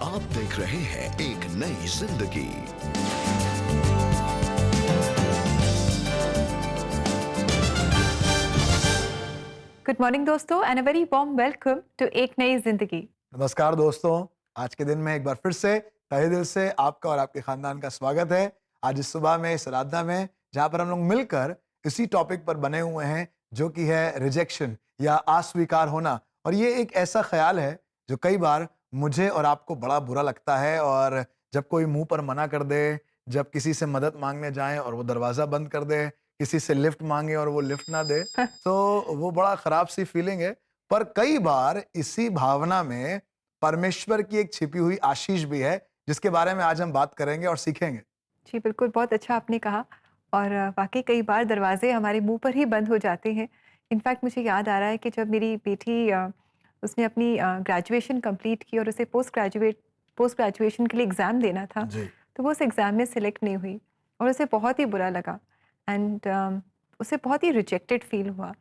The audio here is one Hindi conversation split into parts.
आप देख रहे हैं एक नई जिंदगी। गुड मॉर्निंग दोस्तों and a very warm welcome to एक नई जिंदगी। नमस्कार दोस्तों, आज के दिन में एक बार फिर से तहे दिल से आपका और आपके खानदान का स्वागत है। आज इस सुबह में इस आराधना में जहाँ पर हम लोग मिलकर इसी टॉपिक पर बने हुए हैं जो कि है रिजेक्शन या अस्वीकार होना। और ये एक ऐसा ख्याल है जो कई बार मुझे और आपको बड़ा बुरा लगता है। और जब कोई मुंह पर मना कर दे, जब किसी से मदद मांगने जाए और वो दरवाज़ा बंद कर दे, किसी से लिफ्ट मांगे और वो लिफ्ट ना दे, तो वो बड़ा खराब सी फीलिंग है। पर कई बार इसी भावना में परमेश्वर की एक छिपी हुई आशीष भी है, जिसके बारे में आज हम बात करेंगे और सीखेंगे। जी बिल्कुल, बहुत अच्छा आपने कहा। और वाकई कई बार दरवाजे हमारे मुंह पर ही बंद हो जाते हैं। इनफैक्ट मुझे याद आ रहा है कि जब मेरी बेटी उसने अपनी ग्रेजुएशन कंप्लीट की और उसे पोस्ट ग्रेजुएशन के लिए एग्ज़ाम देना था, जी। तो वो उस एग्ज़ाम में सिलेक्ट नहीं हुई और उसे बहुत ही बुरा लगा। एंड उसे बहुत ही रिजेक्टेड फील हुआ।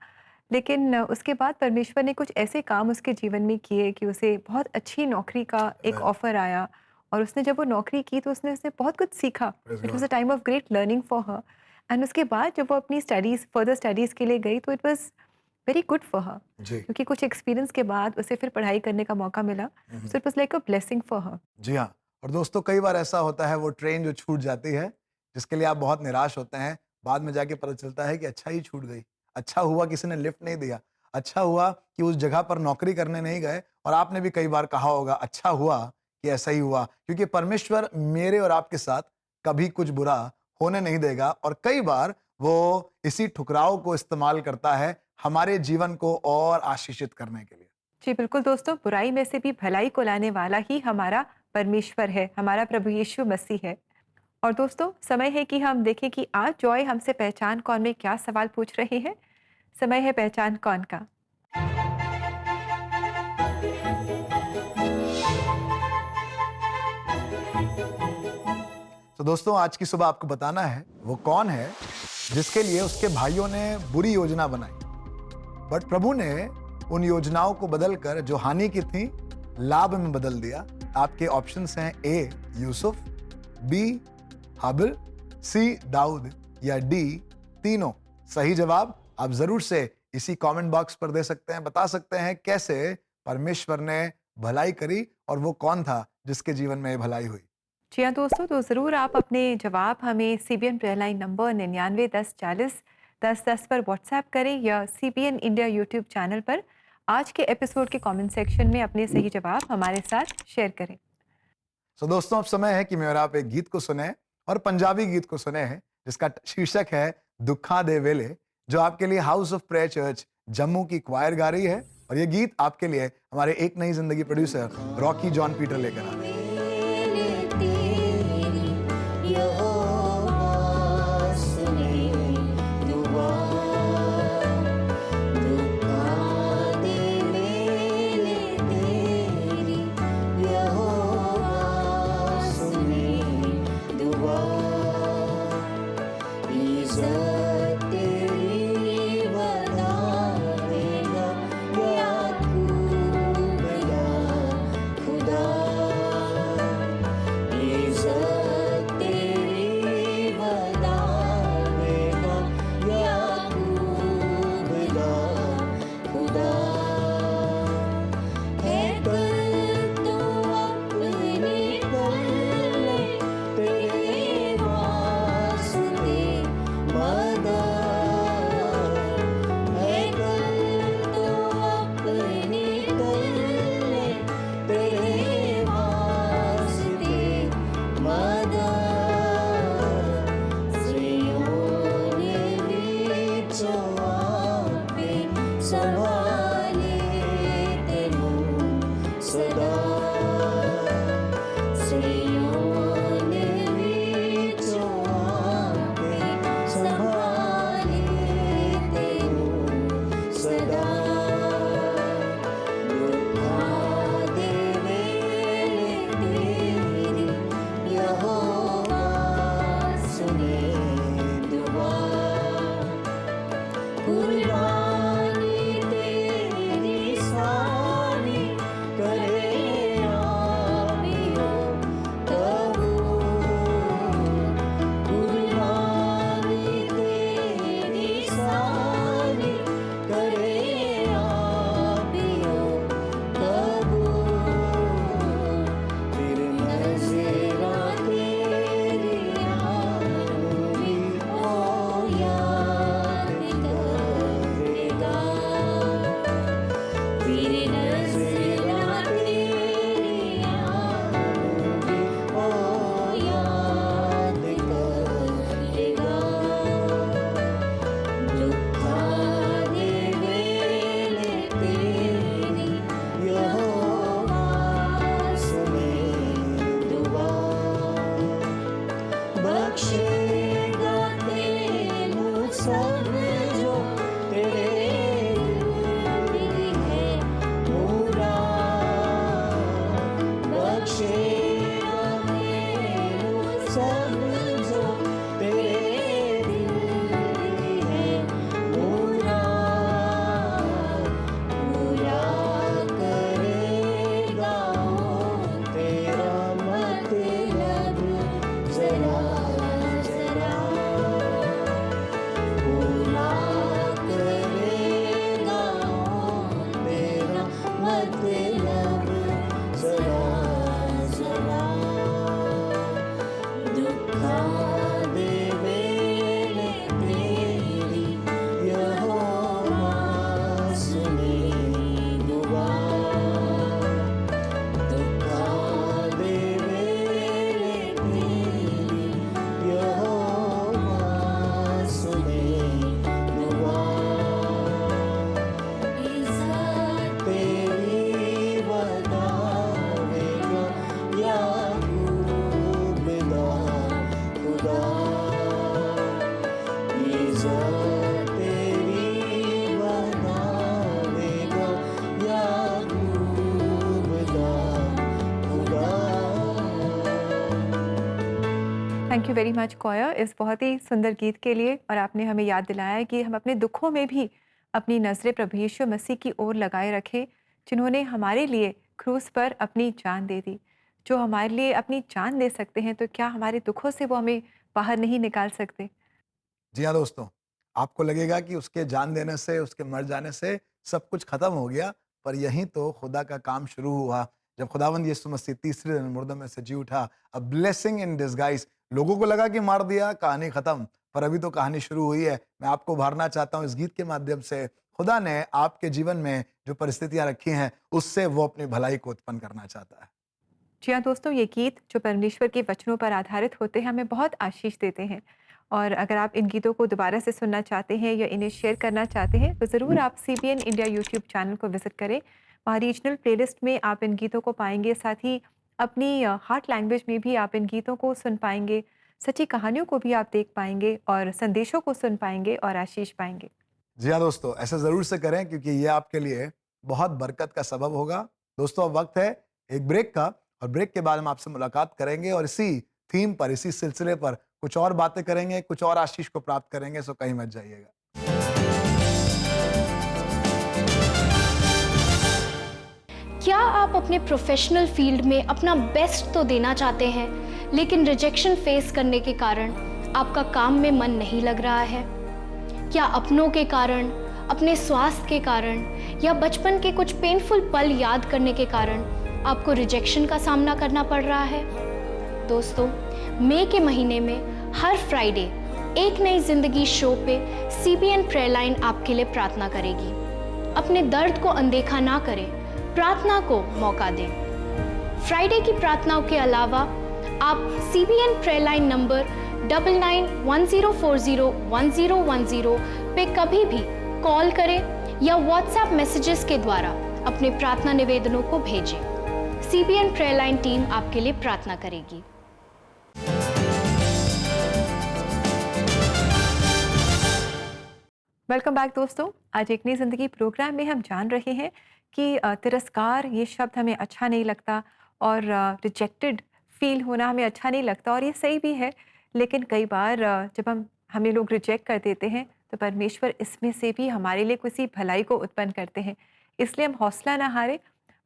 लेकिन उसके बाद परमेश्वर ने कुछ ऐसे काम उसके जीवन में किए कि उसे बहुत अच्छी नौकरी का एक Amen. ऑफ़र आया। और उसने जब वो नौकरी की तो उसने उससे बहुत कुछ सीखा। Praise it was a God. Time of great learning for her. And उसके बाद जब वो अपनी फर्दर स्टडीज़ के लिए गई तो it was very good for her, जी। क्योंकि कुछ एक्सपीरियंस के बाद उसे फिर पढ़ाई करने का मौका मिला। So it was like a blessing for her. जी हाँ। और दोस्तों, कई बार ऐसा होता है वो ट्रेन जो छूट जाती है, जिसके लिए आप बहुत निराश होते हैं, बाद में जाके पता चलता है कि अच्छा ही छूट गई। अच्छा हुआ किसी ने लिफ्ट नहीं दिया। अच्छा हुआ कि उस जगह पर नौकरी करने नहीं गए। और आपने भी कई बार कहा होगा, अच्छा हुआ कि ऐसा ही हुआ, क्योंकि परमेश्वर मेरे और आपके साथ कभी कुछ बुरा होने नहीं देगा। और कई बार वो इसी ठुकराव को इस्तेमाल करता है हमारे जीवन को और आशीषित करने के लिए। जी बिल्कुल दोस्तों, बुराई में से भी भलाई को लाने वाला ही हमारा परमेश्वर है, हमारा प्रभु यीशु मसीह है। और दोस्तों, समय है कि हम देखें कि आज जॉय हमसे पहचान कौन में क्या सवाल पूछ रहे हैं। समय है पहचान कौन का। तो दोस्तों, आज की सुबह आपको बताना है वो कौन है जिसके लिए उसके भाइयों ने बुरी योजना बनाई, बट प्रभु ने उन योजनाओं को बदलकर जो हानि की थी लाभ में बदल दिया। आपके ऑप्शंस हैं ए यूसुफ, बी हाबिल, सी दाऊद या डी तीनों। सही जवाब आप जरूर से इसी कमेंट बॉक्स पर दे सकते हैं। बता सकते हैं कैसे परमेश्वर ने भलाई करी और वो कौन था जिसके जीवन में ये भलाई हुई। जी हाँ दोस्तों, तो ज़रूर आप अपने जवाब हमें CBN प्रेयर लाइन नंबर 9910401010 पर व्हाट्सएप करें या CBN इंडिया यूट्यूब चैनल पर आज के एपिसोड के कमेंट सेक्शन में अपने सही जवाब हमारे साथ शेयर करें। सो दोस्तों, अब समय है कि मैं और आप एक गीत को सुने, और पंजाबी गीत को सुने हैं जिसका शीर्षक है दुखा दे वेले, जो आपके लिए house of prayer church Jammu की क्वायर गा रही है। और ये गीत आपके लिए हमारे एक नई जिंदगी प्रोड्यूसर रॉकी जॉन पीटर लेकर आ रहे हैं। खुदा सब जो तेरे दिल है पूरा पूरा करेगा वो तेरा मतलब जरा जरा पूरा करेगा वो तेरा मतलब जरा जरा दुखा दे वेले तेरी यहोवा सुने दुआ दुखा दे वेले तेरी यहोवा सुने दुआ इज़्ज़त तेरी बतावेगा याकूब दा खुदा इज़्ज़त तेरी बतावेगा याकूब दा खुदा thank you very much coir इस बहुत ही सुंदर गीत के लिए। और आपने हमें याद दिलाया कि हम अपने दुखों में भी अपनी नज़रें प्रभु यीशु मसीह की ओर लगाए रखें, जिन्होंने हमारे लिए क्रूस पर अपनी जान दे दी। जो हमारे लिए अपनी जान दे सकते हैं, तो क्या हमारे दुखों से वो हमें बाहर नहीं निकाल सकते? जी हाँ दोस्तों, आपको लगेगा कि उसके जान देने से, उसके मर जाने से सब कुछ खत्म हो गया, पर यहीं तो खुदा का काम शुरू हुआ। जब खुदावंद यीशु मसीह तीसरे दिन मुर्दों में से जी उठा, अ ब्लेसिंग इन डिस्गाइज। लोगों को लगा कि मार दिया, कहानी खत्म, पर अभी तो कहानी शुरू हुई है। मैं आपको उभारना चाहता हूँ इस गीत के माध्यम से। खुदा ने आपके जीवन में जो परिस्थितियां रखी हैं, उससे वो अपनी भलाई को उत्पन्न करना चाहता है। जी हाँ दोस्तों, ये गीत जो परमेश्वर के वचनों पर आधारित होते हैं, हमें बहुत आशीष देते हैं। और अगर आप इन गीतों को दोबारा से सुनना चाहते हैं या इन्हें शेयर करना चाहते हैं, तो ज़रूर आप CBN इंडिया यूट्यूब चैनल को विज़िट करें। वहाँ रीजनल प्लेलिस्ट में आप इन गीतों को पाएंगे, साथ ही अपनी हार्ट लैंग्वेज में भी आप इन गीतों को सुन पाएंगे, सच्ची कहानियों को भी आप देख पाएंगे और संदेशों को सुन पाएंगे और आशीष पाएंगे। जी हाँ दोस्तों, ऐसा ज़रूर से करें क्योंकि ये आपके लिए बहुत बरकत का सबब होगा। दोस्तों, अब वक्त है एक ब्रेक का, और ब्रेक के बाद हम आपसे मुलाकात करेंगे और इसी थीम पर, इसी सिलसिले पर कुछ और बातें करेंगे, कुछ और आशीष को प्राप्त करेंगे। सो कहीं मत जाइएगा। क्या आप अपने प्रोफेशनल फील्ड में अपना बेस्ट तो देना चाहते हैं, लेकिन रिजेक्शन फेस करने के कारण आपका काम में मन नहीं लग रहा है? क्या अपनों के कारण, अपने स्वास्थ्य के कारण या बचपन के कुछ पेनफुल पल याद करने के कारण आपको रिजेक्शन का सामना करना पड़ रहा है? दोस्तों, मई के महीने में हर फ्राइडे एक नई जिंदगी शो पे CBN प्रेयर लाइन आपके लिए प्रार्थना करेगी। अपने दर्द को अनदेखा ना करें, प्रार्थना को मौका दें। फ्राइडे की प्रार्थनाओं के अलावा आप CBN प्रेयर लाइन नंबर 9910401010 पे कभी भी कॉल करें या व्हाट्सएप मैसेजेस के द्वारा अपने प्रार्थना निवेदनों को भेजें। CBN प्रेयर लाइन टीम आपके लिए प्रार्थना करेगी। वेलकम बैक दोस्तों। आज एक नई ज़िंदगी प्रोग्राम में हम जान रहे हैं कि तिरस्कार ये शब्द हमें अच्छा नहीं लगता और रिजेक्टेड फील होना हमें अच्छा नहीं लगता, और ये सही भी है। लेकिन कई बार जब हमें लोग रिजेक्ट कर देते हैं, तो परमेश्वर इसमें से भी हमारे लिए किसी भलाई को उत्पन्न करते हैं। इसलिए हम हौसला ना हारें,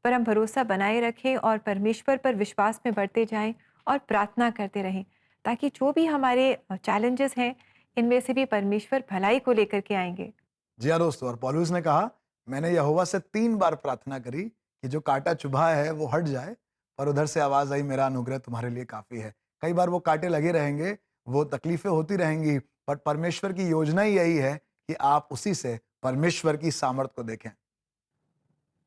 पर हम भरोसा बनाए रखें और परमेश्वर पर विश्वास में बढ़ते जाएं और प्रार्थना करते रहें, ताकि जो भी हमारे चैलेंजेस हैं, इनमें से भी परमेश्वर भलाई को लेकर के आएंगे। जी हाँ दोस्तों, और पौलुस ने कहा, मैंने यहोवा से 3 बार प्रार्थना करी कि जो कांटा चुभा है वो हट जाए, पर उधर से आवाज आई, मेरा अनुग्रह तुम्हारे लिए काफी है। कई बार वो कांटे लगे रहेंगे, वो तकलीफें होती रहेंगी, बट परमेश्वर की योजना ही यही है कि आप उसी से परमेश्वर की सामर्थ को देखें।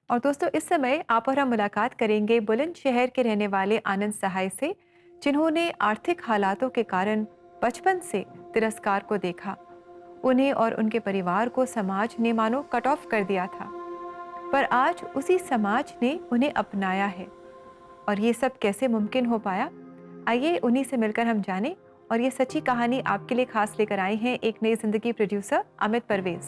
और दोस्तों, इस समय आप और हम मुलाकात करेंगे बुलंदशहर के रहने वाले आनंद सहाय से, जिन्होंने आर्थिक हालातों के कारण बचपन से तिरस्कार को देखा। उन्हें और उनके परिवार को समाज ने मानो कट ऑफ कर दिया था, पर आज उसी समाज ने उन्हें अपनाया है। और ये सब कैसे मुमकिन हो पाया, आइए उन्हीं से मिलकर हम जानें। और ये सच्ची कहानी आपके लिए खास लेकर आए हैं एक नई जिंदगी प्रोड्यूसर अमित परवेज।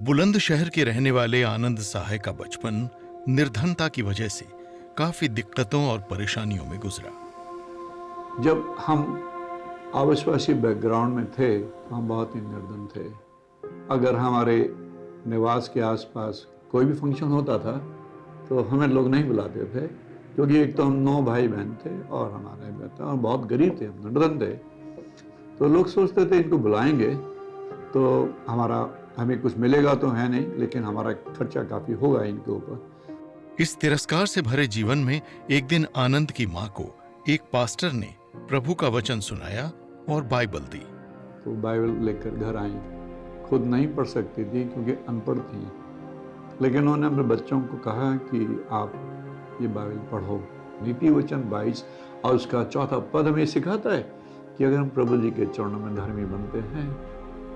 बुलंदशहर के रहने वाले आनंद सहाय का बचपन निर्धनता की वजह से काफी दिक्कतों और परेशानियों में गुजरा। जब हम आदिवासी बैकग्राउंड में थे तो हम बहुत ही निर्धन थे। अगर हमारे निवास के आसपास कोई भी फंक्शन होता था तो हमें लोग नहीं बुलाते थे, क्योंकि एक तो हम 9 भाई बहन थे और हमारे बेटा और बहुत गरीब थे, हम निर्धन थे। तो लोग सोचते थे इनको बुलाएंगे तो हमें कुछ मिलेगा तो है नहीं, लेकिन हमारा खर्चा काफ़ी होगा इनके ऊपर। इस तिरस्कार से भरे जीवन में एक दिन आनंद की मां को एक पास्टर ने प्रभु का वचन सुनाया और बाइबल दी। तो बाइबल लेकर घर आई। खुद नहीं पढ़ सकती थी क्योंकि अनपढ़ थी, लेकिन उन्होंने अपने बच्चों को कहा कि आप ये बाइबल पढ़ो। नीति वचन 22 और उसका 4था पद हमें सिखाता है कि अगर हम प्रभु जी के चरणों में धर्मी बनते हैं,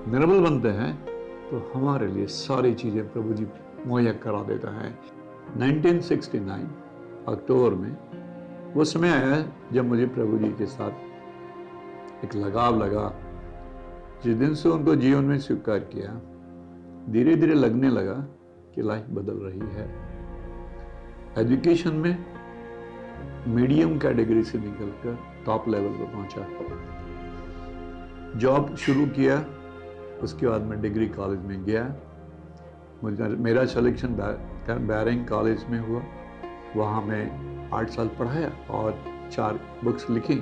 निर्बल बनते हैं, तो हमारे लिए सारी चीज़ें प्रभु जी मुहैया करा देता है। 1969 अक्टूबर में वो समय आया जब मुझे प्रभु जी के साथ एक लगाव लगा। जिस दिन से उनको जीवन में स्वीकार किया, धीरे धीरे लगने लगा कि लाइफ बदल रही है। एजुकेशन में मीडियम कैटेगरी से निकलकर टॉप लेवल पर पहुंचा। जॉब शुरू किया, उसके बाद मैं डिग्री कॉलेज में गया। मेरा सिलेक्शन बैरिंग कॉलेज में हुआ। वहाँ मैं 8 साल पढ़ाया और 4 बुक्स लिखी।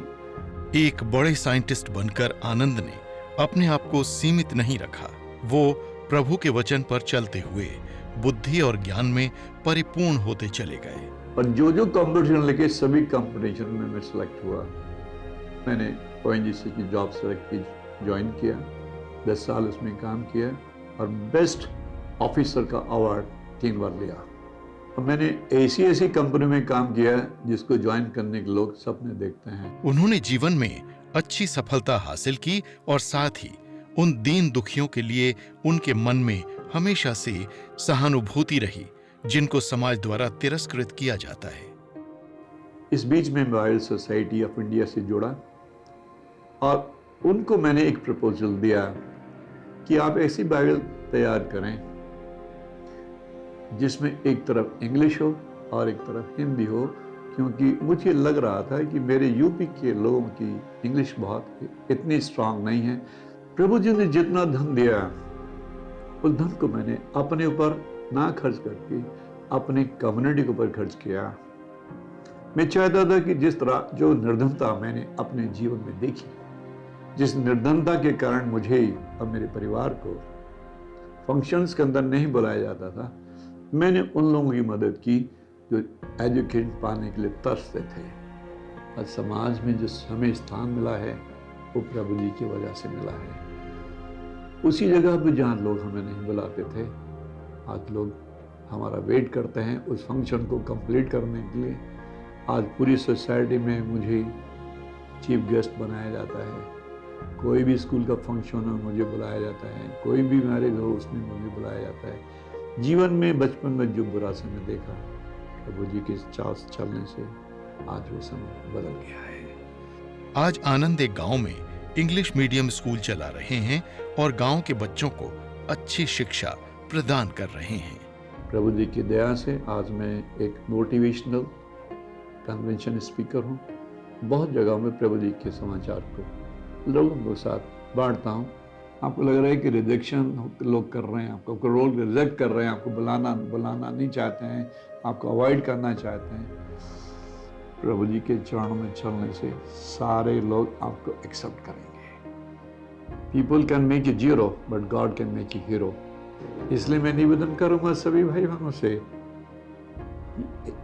एक बड़े साइंटिस्ट बनकर आनंद ने अपने आप को सीमित नहीं रखा। वो प्रभु के वचन पर चलते हुए बुद्धि और ज्ञान में परिपूर्ण होते चले गए। और जो कंपटीशन लेके सभी कंपटीशन में मैं सिलेक्ट हुआ। मैंने ONGC की जॉब सेलेक्ट की, ज्वाइन किया, 10 साल उसमें काम किया और बेस्ट ऑफिसर का अवार्ड 3 बार लिया। और मैंने ऐसी कंपनी में काम किया जिसको ज्वाइन करने के लोग सपने देखते हैं। उन्होंने जीवन में अच्छी सफलता हासिल की और साथ ही उन दीन दुखियों के लिए उनके मन में हमेशा से सहानुभूति रही, जिनको समाज द्वारा तिरस्कृत किया जाता है। इस बीच में बाइबल सोसाइटी ऑफ इंडिया से जुड़ा और उनको मैंने एक प्रपोजल दिया कि आप ऐसी बाइबल तैयार करें जिसमें एक तरफ इंग्लिश हो और एक तरफ हिंदी हो, क्योंकि मुझे लग रहा था कि मेरे यूपी के लोगों की इंग्लिश बहुत इतनी स्ट्रांग नहीं है। प्रभु जी ने जितना धन दिया, उस धन को मैंने अपने ऊपर ना खर्च करके अपने कम्युनिटी के ऊपर खर्च किया। मैं चाहता था कि जिस तरह जो निर्धनता मैंने अपने जीवन में देखी, जिस निर्धनता के कारण मुझे और मेरे परिवार को फंक्शंस के अंदर नहीं बुलाया जाता था, मैंने उन लोगों की मदद की जो एजुकेशन पाने के लिए तरसते थे। और समाज में जो हमें स्थान मिला है वो प्रभु जी की वजह से मिला है। उसी जगह पर जहाँ लोग हमें नहीं बुलाते थे, आज लोग हमारा वेट करते हैं उस फंक्शन को कंप्लीट करने के लिए। आज पूरी सोसाइटी में मुझे चीफ गेस्ट बनाया जाता है। कोई भी स्कूल का फंक्शन हो मुझे बुलाया जाता है, कोई भी मैरिज हो उसमें मुझे बुलाया जाता है। जीवन में बचपन में जो बुरा समय देखा, प्रभु जी के चाल चलने से आज वो समय बदल गया है। आज आनंद एक गांव में इंग्लिश मीडियम स्कूल चला रहे हैं और गांव के बच्चों को अच्छी शिक्षा प्रदान कर रहे हैं। प्रभु जी की दया से आज मैं एक मोटिवेशनल कन्वेंशन स्पीकर हूँ। बहुत जगहों में प्रभु जी के समाचार को लोगों के साथ बांटता हूँ। आपको लग रहा है कि रिजेक्शन लोग कर रहे हैं, आपको रोल रिजेक्ट कर रहे हैं, आपको बुलाना नहीं चाहते हैं, आपको अवॉइड करना चाहते हैं। प्रभु जी के चरणों में चलने से सारे लोग आपको एक्सेप्ट करेंगे। People can make a zero but God can make a hero. इसलिए मैं निवेदन करूंगा सभी भाई बहनों से,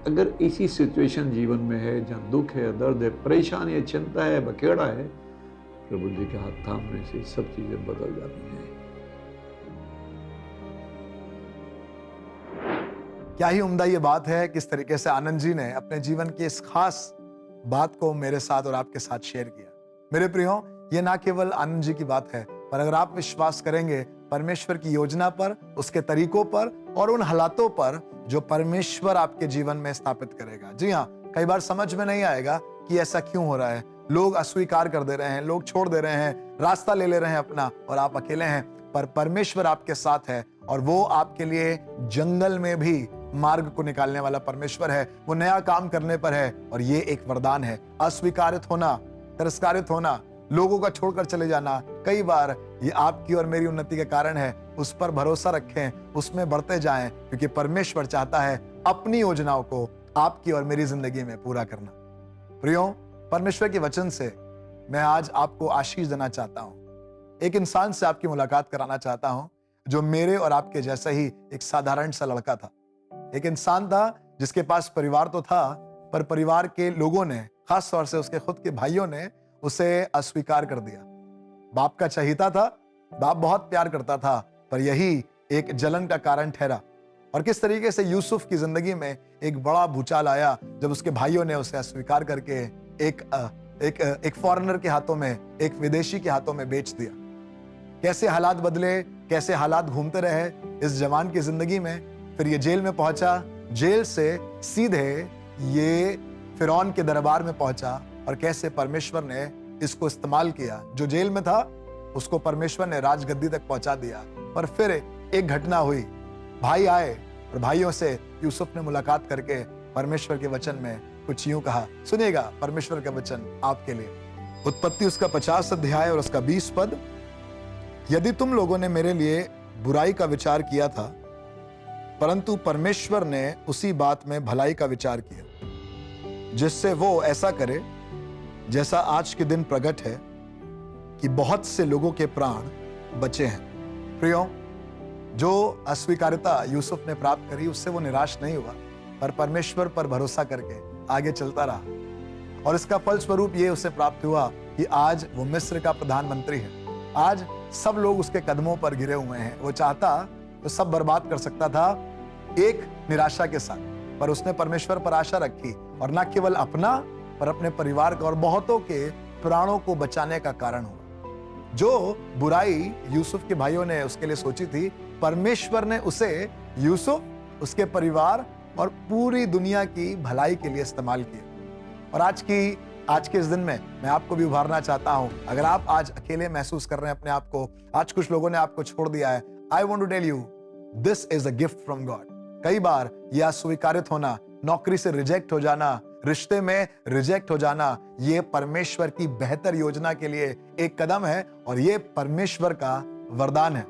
अगर ऐसी सिचुएशन जीवन में है जहाँ दुख है, दर्द है, परेशानी है, चिंता है, बखेड़ा है, प्रभु जी के हाथ थामने से सब चीजें बदल जाती हैं। क्या ही उम्दा ये बात है किस तरीके से आनंद जी ने अपने जीवन की इस खास बात को मेरे साथ और आपके साथ शेयर किया। मेरे प्रियो, ये ना केवल आनंद जी की बात है, पर अगर आप विश्वास करेंगे परमेश्वर की योजना पर, उसके तरीकों पर और उन हालातों पर जो परमेश्वर आपके जीवन में स्थापित करेगा। जी हाँ, कई बार समझ में नहीं आएगा कि ऐसा क्यों हो रहा है। लोग अस्वीकार कर दे रहे हैं, लोग छोड़ दे रहे हैं, रास्ता ले ले रहे हैं अपना, और आप अकेले हैं, पर परमेश्वर आपके साथ है और वो आपके लिए जंगल में भी मार्ग को निकालने वाला परमेश्वर है। वो नया काम करने पर है और ये एक वरदान है। अस्वीकारित होना तिरस्कारित होना, लोगों का छोड़कर चले जाना, कई बार ये आपकी और मेरी उन्नति के कारण है। उस पर भरोसा रखें, उसमें बढ़ते जाएं, क्योंकि परमेश्वर चाहता है अपनी योजनाओं को आपकी और मेरी जिंदगी में पूरा करना। प्रियो, परमेश्वर के वचन से मैं आज आपको आशीष देना चाहता हूं। एक इंसान से आपकी मुलाकात कराना चाहता हूं जो मेरे और आपके जैसा ही एक साधारण सा लड़का था। एक इंसान था जिसके पास परिवार तो था, पर परिवार के लोगों ने, खास तौर से उसके खुद के भाइयों ने उसे अस्वीकार कर दिया। बाप का चहीता था, बाप बहुत प्यार करता था, पर यही एक जलन का कारण ठहरा। और किस तरीके से यूसुफ की जिंदगी में एक बड़ा भूचाल आया जब उसके भाइयों ने उसे अस्वीकार करके एक फॉरेनर के हाथों में, एक विदेशी के हाथों में बेच दिया। कैसे हालात बदले, कैसे हालात घूमते रहे इस जवान की जिंदगी में। फिर ये जेल में पहुंचा, जेल से सीधे ये फिरौन के दरबार में पहुंचा, और कैसे परमेश्वर ने इसको इस्तेमाल किया। जो जेल में था उसको परमेश्वर ने राजगद्दी तक पहुंचा दिया। पर फिर एक घटना हुई, भाई आए और भाइयों से यूसुफ ने मुलाकात करके परमेश्वर के वचन में कुछ यूं कहा। सुनिएगा परमेश्वर का वचन आपके लिए। उत्पत्ति उसका 50 अध्याय और उसका 20 पद। यदि तुम लोगों ने मेरे लिए बुराई का विचार किया था, परंतु परमेश्वर ने उसी बात में भलाई का विचार किया, जिससे वो ऐसा करे जैसा आज के दिन प्रकट है कि बहुत से लोगों के प्राण बचे हैं। प्रियो, जो अस्वीकारिता यूसुफ ने प्राप्त करी उससे वो निराश नहीं हुआ, पर परमेश्वर पर भरोसा करके आगे चलता रहा। और इसका फलस्वरूप ये उसे प्राप्त हुआ कि आज वो मिस्र का प्रधानमंत्री है। आज सब लोग उसके कदमों पर गिरे हुए हैं। वो चाहता तो सब बर्बाद कर सकता था एक निराशा के साथ, पर उसने परमेश्वर पर आशा रखी, और न केवल अपना पर अपने परिवार का और बहुतों के प्राणों को बचाने का कारण हुआ। जो बुराई यूसुफ के भाइयों ने उसके लिए सोची थी, परमेश्वर ने उसे, यूसुफ, उसके परिवार और पूरी दुनिया की भलाई के लिए इस्तेमाल किया। और आज के इस दिन में मैं आपको भी उभारना चाहता हूं। अगर आप आज अकेले महसूस कर रहे हैं अपने आप को, आज कुछ लोगों ने आपको छोड़ दिया है, I want to tell you, this is a gift from God. कई बार यह अस्वीकारित होना, नौकरी से रिजेक्ट हो जाना, रिश्ते में रिजेक्ट हो जाना, ये परमेश्वर की बेहतर योजना के लिए एक कदम है, और ये परमेश्वर का वरदान है।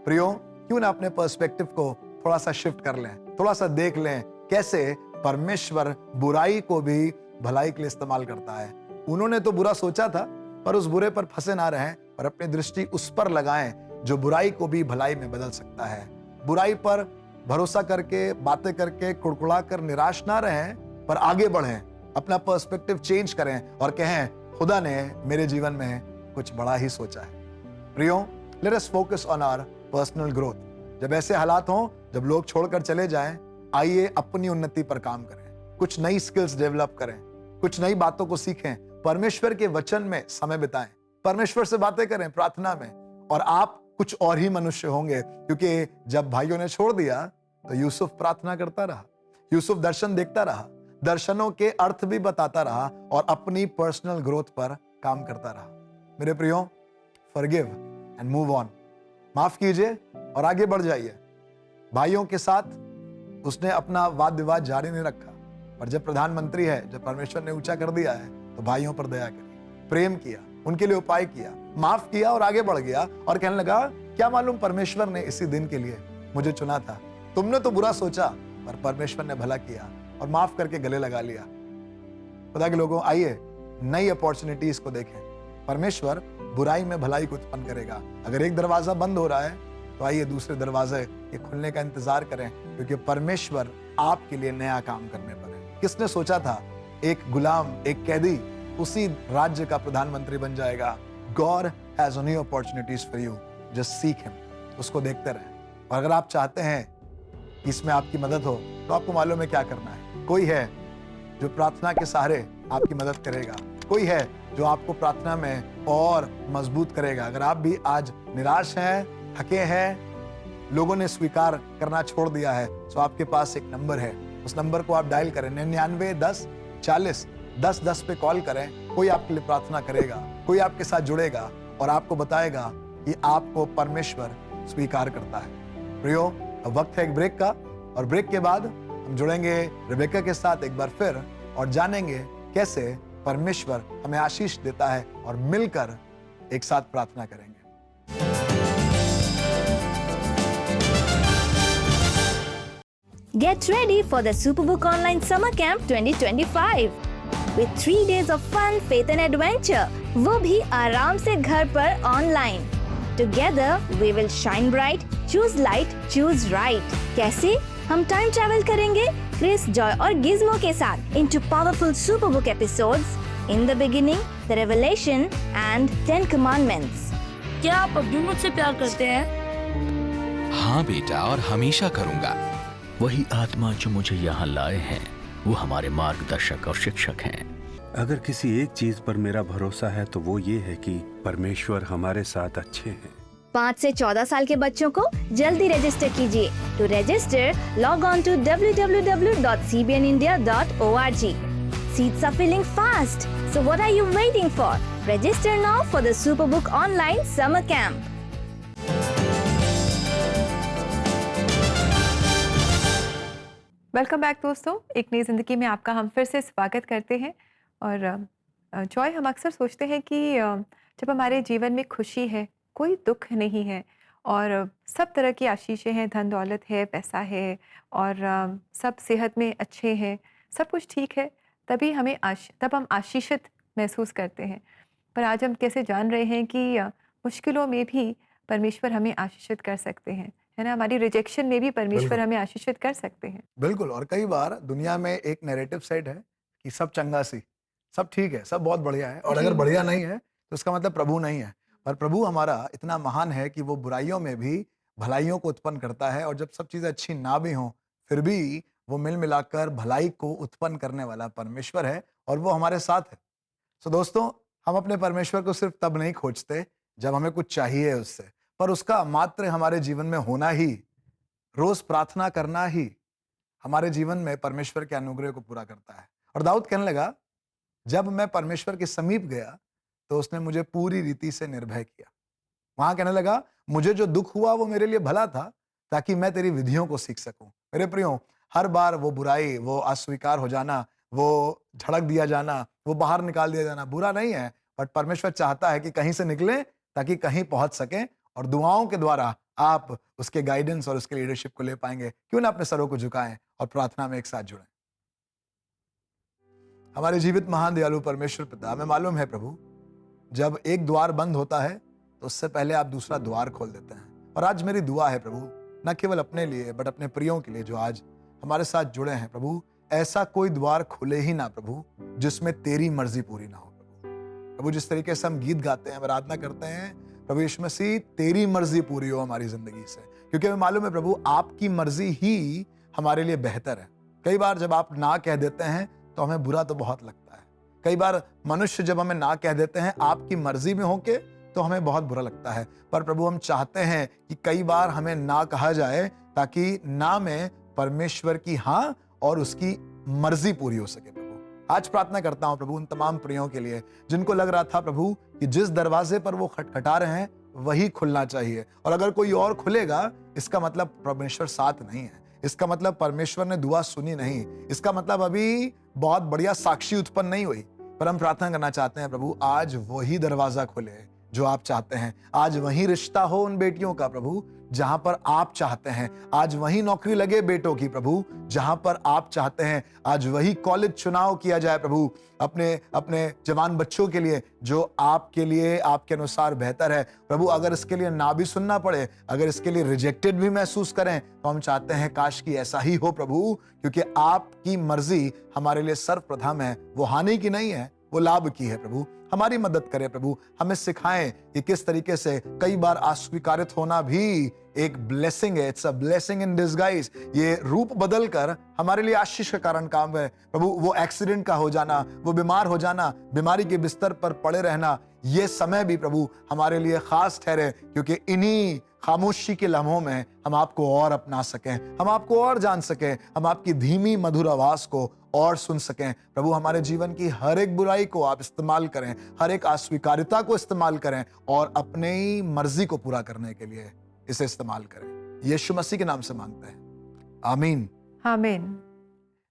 प्रियो, क्यों ना अपने पर्सपेक्टिव को थोड़ा सा शिफ्ट कर लें, थोड़ा सा देख लें कैसे परमेश्वर बुराई को भी भलाई के लिए इस्तेमाल करता है। उन्होंने तो बुरा सोचा था, पर उस बुरे पर फंसे ना रहें, और अपनी दृष्टि उस पर लगाएं जो बुराई को भी भलाई में बदल सकता है। बुराई पर भरोसा करके, बातें करके, कुड़कुड़ा कर निराश ना रहें, पर आगे बढ़ें, अपना पर्सपेक्टिव चेंज करें और कहें, खुदा ने मेरे जीवन में कुछ बड़ा ही सोचा है। Priyo, let us focus on our personal growth. जब ऐसे हालात हों, जब लोग छोड़कर चले जाएं, आइए अपनी उन्नति पर काम करें, कुछ नई स्किल्स डेवलप करें, कुछ नई बातों को सीखें, परमेश्वर के वचन में समय बिताएं, परमेश्वर से बातें करें प्रार्थना में, और आप कुछ और ही मनुष्य होंगे। क्योंकि जब भाइयों ने छोड़ दिया तो यूसुफ प्रार्थना करता रहा, यूसुफ दर्शन देखता रहा, दर्शनों के अर्थ भी बताता रहा, और अपनी पर्सनल ग्रोथ पर काम करता रहा। मेरे प्रियो, फॉरगिव एंड मूव ऑन। माफ कीजिए और आगे बढ़ जाइए। भाइयों के साथ उसने अपना वाद विवाद जारी नहीं रखा, पर जब प्रधानमंत्री है, जब परमेश्वर ने ऊंचा कर दिया है, तो भाइयों पर दया करी, प्रेम किया, उनके लिए उपाय किया, माफ किया और आगे बढ़ गया। और कहने लगा, क्या मालूम परमेश्वर ने इसी दिन के लिए मुझे चुना था। तुमने तो बुरा सोचा, पर परमेश्वर ने भला किया और माफ करके गले लगा लिया। खुदा के लोगों, आइए नई अपॉर्चुनिटीज को देखें। परमेश्वर बुराई में भलाई को उत्पन्न करेगा। अगर एक दरवाजा बंद हो रहा है, तो आइए दूसरे दरवाजे के खुलने का इंतजार करें, क्योंकि परमेश्वर आपके लिए नया काम करने पर है। किसने सोचा था एक गुलाम, एक कैदी उसी राज्य का प्रधानमंत्री बन जाएगा। God has new opportunities for you, just seek him, उसको देखते रहें। और अगर आप चाहते हैं कि इसमें आपकी मदद हो, तो आपको मालूम है क्या करना है। कोई है जो प्रार्थना के सहारे आपकी मदद करेगा, कोई है जो आपको प्रार्थना में और मजबूत करेगा। अगर आप भी आज निराश हैं, थके हैं, लोगों ने स्वीकार करना छोड़ दिया है, तो आपके पास एक नंबर है, उस नंबर को आप डायल करें, 99 10 40 10 10 पे कॉल करें। कोई आपके लिए प्रार्थना करेगा, कोई आपके साथ जुड़ेगा और आपको बताएगा कि आपको परमेश्वर स्वीकार करता है। प्रियो, अब वक्त है एक ब्रेक का, और ब्रेक के बाद हम जुड़ेंगे रिबेका के साथ एक बार फिर और जानेंगे कैसे परमेश्वर हमें आशीष देता है और मिलकर एक साथ प्रार्थना करेंगे। Get ready for the Superbook Online Summer Camp 2025 with 3 days of fun, faith and adventure. वो भी आराम से घर पर online. Together we will shine bright, choose light, choose right. कैसे? हम टाइम ट्रैवल करेंगे क्रिस, जॉय और गिज़्मो के साथ into powerful Superbook episodes. In the beginning, the Revelation and 10 Commandments. क्या आप अब भी मुझसे प्यार करते हैं? हाँ बेटा, और हमेशा करूंगा। वही आत्मा जो मुझे यहाँ लाए हैं वो हमारे मार्गदर्शक और शिक्षक हैं। अगर किसी एक चीज पर मेरा भरोसा है तो वो ये है कि परमेश्वर हमारे साथ अच्छे हैं। 5 से 14 साल के बच्चों को जल्दी रजिस्टर कीजिए। To register log on to www.cbnindia.org. Seats are filling fast. So what are you waiting for? Register now for the Superbook Online Summer Camp. Welcome back दोस्तों, एक नई ज़िंदगी में आपका हम फिर से स्वागत करते हैं। और जॉय, हम अक्सर सोचते हैं कि जब हमारे जीवन में खुशी है, कोई दुख नहीं है और सब तरह की आशीषें हैं, धन दौलत है, पैसा है और सब सेहत में अच्छे हैं, सब कुछ ठीक है, तभी हमें तब हम आशीषित महसूस करते हैं। पर आज हम कैसे जान रहे हैं कि मुश्किलों में भी परमेश्वर हमें आशीषित कर सकते हैं, है ना। हमारी रिजेक्शन में भी परमेश्वर हमें आशीषित कर सकते हैं। बिल्कुल। और कई बार दुनिया में एक नैरेटिव सेट है कि सब चंगा सी, सब ठीक है, सब बहुत बढ़िया है, और अगर बढ़िया नहीं है तो उसका मतलब प्रभु नहीं है। पर प्रभु हमारा इतना महान है कि वो बुराइयों में भी भलाइयों को उत्पन्न करता है, और जब सब चीजें अच्छी ना भी हों फिर भी वो मिल मिलाकर भलाई को उत्पन्न करने वाला परमेश्वर है, और वो हमारे साथ है। सो दोस्तों, हम अपने परमेश्वर को सिर्फ तब नहीं खोजते जब हमें कुछ चाहिए उससे, पर उसका मात्र हमारे जीवन में होना ही, रोज प्रार्थना करना ही हमारे जीवन में परमेश्वर के अनुग्रह को पूरा करता है। और दाऊद कहने लगा, जब मैं परमेश्वर के समीप गया तो उसने मुझे पूरी रीति से निर्भय किया। वहां कहने लगा, मुझे जो दुख हुआ वो मेरे लिए भला था, ताकि मैं तेरी विधियों को सीख सकूं। मेरे प्रियो, हर बार वो बुराई, वो अस्वीकार हो जाना, वो झड़क दिया जाना, वो बाहर निकाल दिया जाना बुरा नहीं है, बट परमेश्वर चाहता है कि कहीं से निकले ताकि कहीं पहुंच सके, और दुआओं के द्वारा आप उसके गाइडेंस और उसके लीडरशिप को ले पाएंगे। क्यों ना अपने सरों को झुकाएं और प्रार्थना में एक साथ जुड़ें। हमारे जीवित महान दयालु परमेश्वर पिता, हमें मालूम है प्रभु, जब एक द्वार बंद होता है तो उससे पहले आप दूसरा द्वार खोल देते हैं। और आज मेरी दुआ है प्रभु, न केवल अपने लिए बट अपने प्रियों के लिए जो आज हमारे साथ जुड़े हैं प्रभु, ऐसा कोई द्वार खुले ही ना प्रभु जिसमें तेरी मर्जी पूरी ना हो प्रभु। प्रभु, जिस तरीके से हम गीत गाते हैं, आराधना करते हैं, प्रभु यीशु मसीह, तेरी मर्जी पूरी हो हमारी जिंदगी से, क्योंकि हमें मालूम है प्रभु आपकी मर्जी ही हमारे लिए बेहतर है। कई बार जब आप ना कह देते हैं तो हमें बुरा तो बहुत लगता है। कई बार मनुष्य जब हमें ना कह देते हैं आपकी मर्जी में होके तो हमें बहुत बुरा लगता है। पर प्रभु, हम चाहते हैं कि कई बार हमें ना कहा जाए, ताकि ना में परमेश्वर की हाँ और उसकी मर्जी पूरी हो सके। प्रभु, आज प्रार्थना करता हूं प्रभु उन तमाम प्रियों के लिए जिनको लग रहा था प्रभु कि जिस दरवाजे पर वो खटखटा रहे हैं वही खुलना चाहिए, और अगर कोई और खुलेगा इसका मतलब परमेश्वर साथ नहीं है, इसका मतलब परमेश्वर ने दुआ सुनी नहीं, इसका मतलब अभी बहुत बढ़िया साक्षी उत्पन्न नहीं हुई। पर हम प्रार्थना करना चाहते हैं प्रभु, आज वही दरवाजा खुले जो आप चाहते हैं, आज वही रिश्ता हो उन बेटियों का प्रभु जहां पर आप चाहते हैं, आज वही नौकरी लगे बेटों की प्रभु जहां पर आप चाहते हैं, आज वही कॉलेज चुनाव किया जाए प्रभु अपने अपने जवान बच्चों के लिए जो आपके लिए, आपके अनुसार बेहतर है। प्रभु, अगर इसके लिए ना भी सुनना पड़े, अगर इसके लिए रिजेक्टेड भी महसूस करें, तो हम चाहते हैं काश कि ऐसा ही हो प्रभु, क्योंकि आपकी मर्जी हमारे लिए सर्वप्रथम है, वो हानि की नहीं है, वो लाभ की है। प्रभु, हमारी मदद करें प्रभु, हमें सिखाएं कि किस तरीके से कई बार अस्वीकारित होना भी एक ब्लेसिंग है। It's a blessing in disguise. ये रूप बदल कर हमारे लिए आशीष का कारण काम है प्रभु। वो एक्सीडेंट का हो जाना, वो बीमार हो जाना, बीमारी के बिस्तर पर पड़े रहना, ये समय भी प्रभु हमारे लिए खास ठहरे, क्योंकि इन्हीं खामोशी के लम्हों में हम आपको और अपना सकें, हम आपको और जान सकें, हम आपकी धीमी मधुर आवाज को और सुन सकें। प्रभु, हमारे जीवन की हर एक बुराई को आप इस्तेमाल करें, हर एक अस्वीकारिता को इस्तेमाल करें और अपने ही मर्जी को पूरा करने के लिए इसे इस्तेमाल करें। यीशु मसीह के नाम से मांगते हैं, आमीन, आमीन।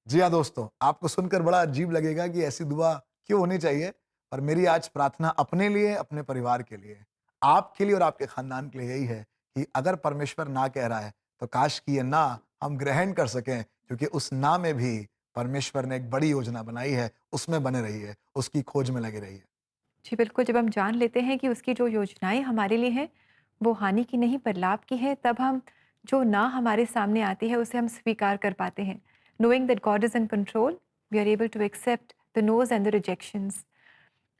जी हाँ दोस्तों, आपको सुनकर बड़ा अजीब लगेगा कि ऐसी दुआ क्यों होनी चाहिए। और मेरी आज प्रार्थना अपने लिए, अपने परिवार के लिए, आपके लिए और आपके खानदान के लिए यही है कि अगर परमेश्वर ना कह रहा है तो काश कि ये ना हम ग्रहण कर सकें, क्योंकि उस ना में भी परमेश्वर ने एक बड़ी योजना बनाई है, उसमें बने रहिए, उसकी खोज में लगे रहिए। जी बिल्कुल, जब हम जान लेते हैं कि उसकी जो योजनाएँ हमारे लिए हैं, वो हानि की नहीं पर लाभ की है, तब हम जो ना हमारे सामने आती है उसे हम स्वीकार कर पाते हैं। Knowing that God is in control, we are able to accept the noes and the rejections.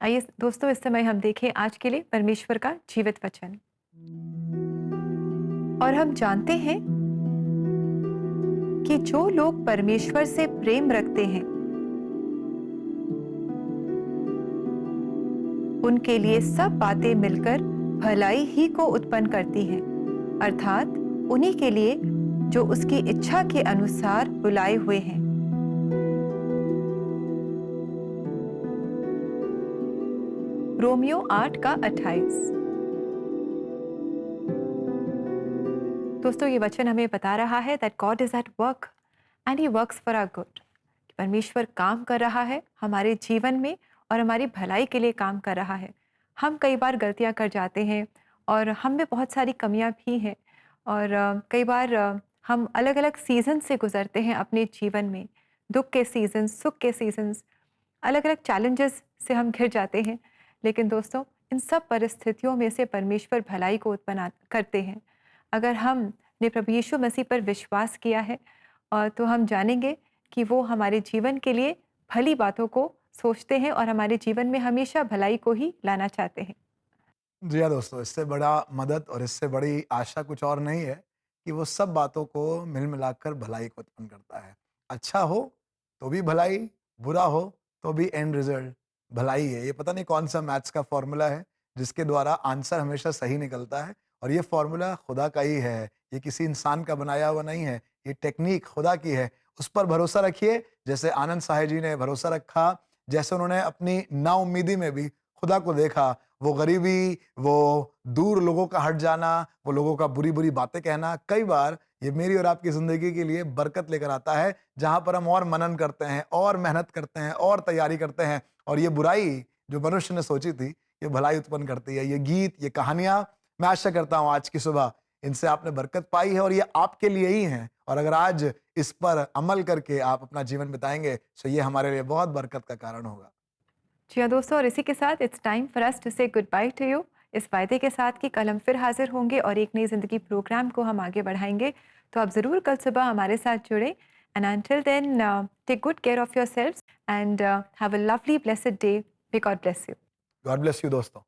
आइए दोस्तों, इस समय हम देखें आज के लिए परमेश्वर का जीवित वचन। और हम जानते हैं कि जो लोग परमेश्वर से प्रेम रखते हैं, उनके लिए सब बातें मिलकर भलाई ही को उत्पन्न करती हैं, अर्थात उन्हीं के लिए जो उसकी इच्छा के अनुसार बुलाए हुए हैं। रोमियो 8:28। दोस्तों, ये वचन हमें बता रहा है that God is at work and he works for our good. परमेश्वर काम कर रहा है हमारे जीवन में और हमारी भलाई के लिए काम कर रहा है। हम कई बार गलतियां कर जाते हैं और हम में बहुत सारी कमियां भी हैं, और कई बार हम अलग अलग सीजन से गुजरते हैं अपने जीवन में। दुख के सीजन, सुख के सीजन्स, अलग अलग चैलेंजेस से हम घिर जाते हैं। लेकिन दोस्तों, इन सब परिस्थितियों में से परमेश्वर भलाई को उत्पन्न करते हैं। अगर हमने प्रभु यीशु मसीह पर विश्वास किया है और तो हम जानेंगे कि वो हमारे जीवन के लिए भली बातों को सोचते हैं और हमारे जीवन में हमेशा भलाई को ही लाना चाहते हैं। जी हाँ दोस्तों, इससे बड़ा मदद और इससे बड़ी आशा कुछ और नहीं है कि वो सब बातों को मिल मिलाकर भलाई को उत्पन्न करता है। अच्छा हो तो भी भलाई, बुरा हो तो भी एंड रिजल्ट भलाई है। ये पता नहीं कौन सा मैथ्स का फॉर्मूला है जिसके द्वारा आंसर हमेशा सही निकलता है, और ये फॉर्मूला खुदा का ही है, ये किसी इंसान का बनाया हुआ नहीं है, ये टेक्निक खुदा की है। उस पर भरोसा रखिए, जैसे आनंद साहे जी ने भरोसा रखा, जैसे उन्होंने अपनी नाउम्मीदी में भी खुदा को देखा। वो गरीबी, वो दूर लोगों का हट जाना, वो लोगों का बुरी बुरी बातें कहना, कई बार ये मेरी और आपकी जिंदगी के लिए बरकत लेकर आता है, जहां पर हम और मनन करते हैं और मेहनत करते हैं और तैयारी करते हैं, और ये बुराई जो मनुष्य ने सोची थी ये भलाई उत्पन्न करती है। ये गीत, ये कहानियां, मैं आशा करता हूं आज की सुबह इनसे आपने बरकत पाई है और ये आपके लिए ही हैं, और अगर आज इस पर अमल करके आप अपना जीवन बिताएंगे तो ये हमारे लिए बहुत बरकत का कारण होगा। जी हाँ दोस्तों, और इसी के साथ it's time for us to say goodbye to you, इस वायदे के साथ कि कल हम फिर हाजिर होंगे और एक नई जिंदगी प्रोग्राम को हम आगे बढ़ाएंगे। तो आप ज़रूर कल सुबह हमारे साथ जुड़ें, and until then take good care of yourselves and have a lovely blessed day. May God bless you. God bless you दोस्तों।